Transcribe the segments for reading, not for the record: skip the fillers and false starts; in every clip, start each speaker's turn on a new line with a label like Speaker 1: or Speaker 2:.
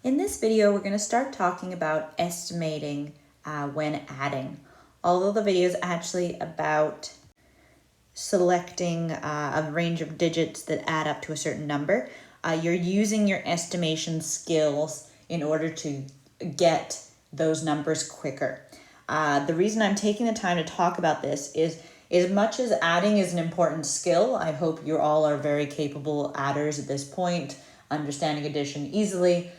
Speaker 1: In this video, we're going to start talking about estimating when adding. Although the video is actually about selecting a range of digits that add up to a certain number, you're using your estimation skills in order to get those numbers quicker. The reason I'm taking the time to talk about this is as much as adding is an important skill, I hope you all are very capable adders at this point, understanding addition easily.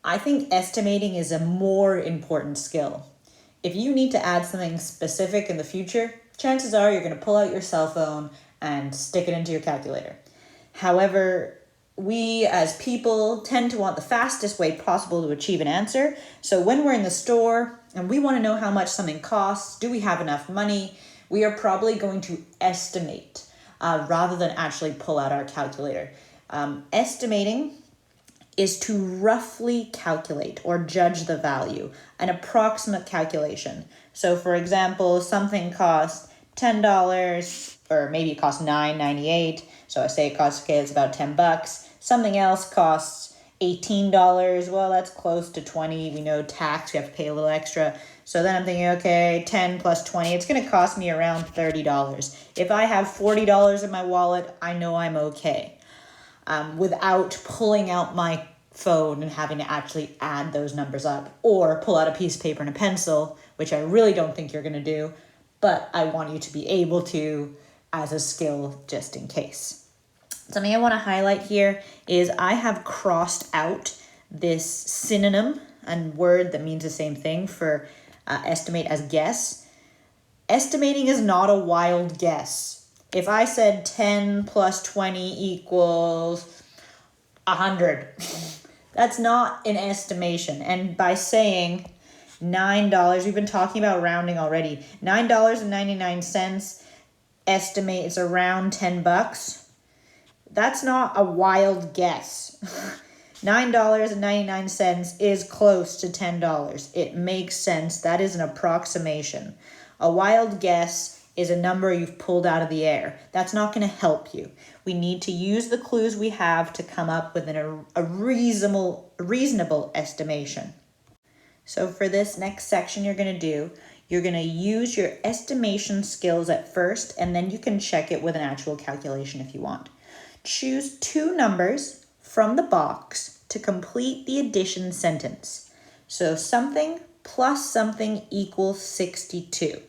Speaker 1: I think estimating is a more important skill. If you need to add something specific in the future, chances are you're going to pull out your cell phone and stick it into your calculator. However, we as people tend to want the fastest way possible to achieve an answer. So when we're in the store and we want to know how much something costs, do we have enough money, we are probably going to estimate rather than actually pull out our calculator. Estimating is to roughly calculate or judge the value, an approximate calculation. So for example, something costs $10 or maybe it costs $9.98. So I say it costs, okay, it's about $10. Something else costs $18. Well, that's close to 20. We know tax, we have to pay a little extra. So then I'm thinking, okay, 10 plus 20, it's going to cost me around $30. If I have $40 in my wallet, I know I'm okay. Without pulling out my phone and having to actually add those numbers up or pull out a piece of paper and a pencil, which I really don't think you're going to do, but I want you to be able to as a skill just in case. Something I want to highlight here is I have crossed out this synonym and word that means the same thing for estimate as guess. Estimating is not a wild guess. If I said 10 plus 20 equals 100, that's not an estimation. And by saying $9, we've been talking about rounding already, $9.99 estimate is around $10. That's not a wild guess. $9.99 is close to $10. It makes sense. That is an approximation. A wild guess is a number you've pulled out of the air. That's not going to help you. We need to use the clues we have to come up with a reasonable estimation. So for this next section you're going to use your estimation skills at first, and then you can check it with an actual calculation if you want. Choose two numbers from the box to complete the addition sentence. So something plus something equals 62.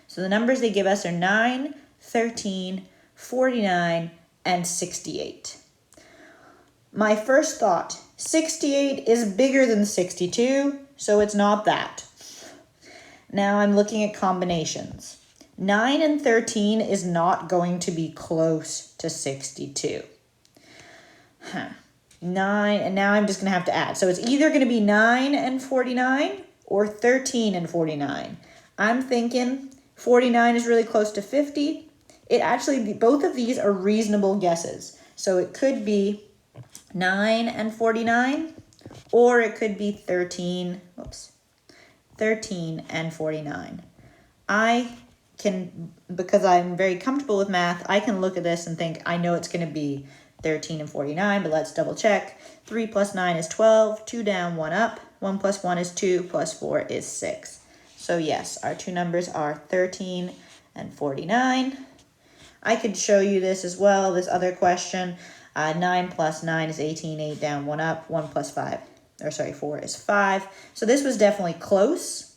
Speaker 1: So the numbers they give us are 9, 13, 49, and 68. My first thought, 68 is bigger than 62, so it's not that. Now I'm looking at combinations. 9 and 13 is not going to be close to 62. 9, and now I'm just going to have to add. So it's either going to be 9 and 49 or 13 and 49. I'm thinking 49 is really close to 50. Both of these are reasonable guesses. So it could be 9 and 49, or it could be 13 and 49. I can, because I'm very comfortable with math, I can look at this and think, I know it's going to be 13 and 49, but let's double check. 3 plus 9 is 12, 2 down, 1 up. 1 plus 1 is 2, plus 4 is 6. So yes, our two numbers are 13 and 49. I could show you this as well, this other question. 9 plus 9 is 18, 8 down, 1 up, 4 is 5. So this was definitely close,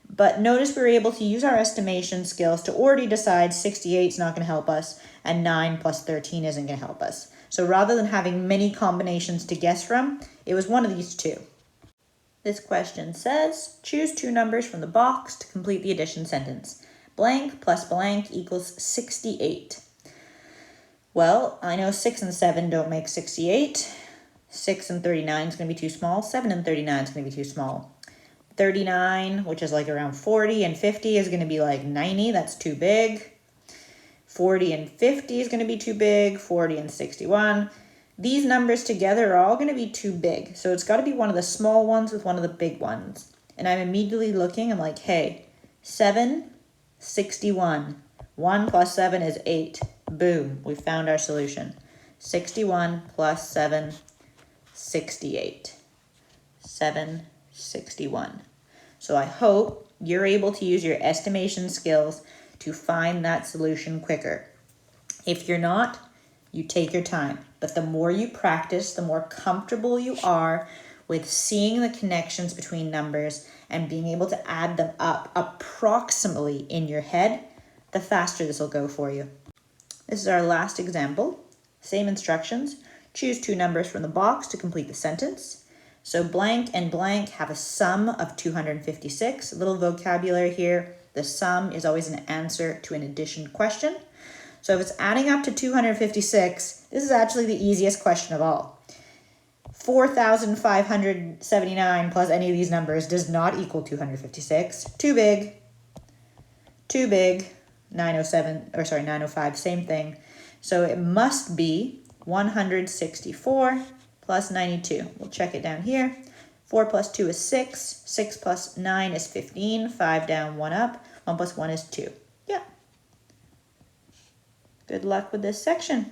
Speaker 1: but notice we were able to use our estimation skills to already decide 68 is not going to help us, and 9 plus 13 isn't going to help us. So rather than having many combinations to guess from, it was one of these two. This question says, choose two numbers from the box to complete the addition sentence. Blank plus blank equals 68. Well, I know 6 and 7 don't make 68. 6 and 39 is going to be too small. 7 and 39 is going to be too small. 39, which is like around 40, and 50 is going to be like 90. That's too big. 40 and 50 is going to be too big. 40 and 61. These numbers together are all going to be too big. So it's got to be one of the small ones with one of the big ones. And I'm immediately looking, I'm like, hey, 7, 61. 1 plus 7 is 8. Boom, we found our solution. 61 plus 7, 68. 761. So I hope you're able to use your estimation skills to find that solution quicker. If you're not, you take your time. But the more you practice, the more comfortable you are with seeing the connections between numbers and being able to add them up approximately in your head, the faster this will go for you. This is our last example. Same instructions. Choose two numbers from the box to complete the sentence. So blank and blank have a sum of 256. A little vocabulary here. The sum is always an answer to an addition question. So if it's adding up to 256, this is actually the easiest question of all. 4,579 plus any of these numbers does not equal 256. Too big. Too big. 905, same thing. So it must be 164 plus 92. We'll check it down here. 4 plus 2 is 6. 6 plus 9 is 15. 5 down, 1 up. 1 plus 1 is 2. Yeah. Good luck with this section.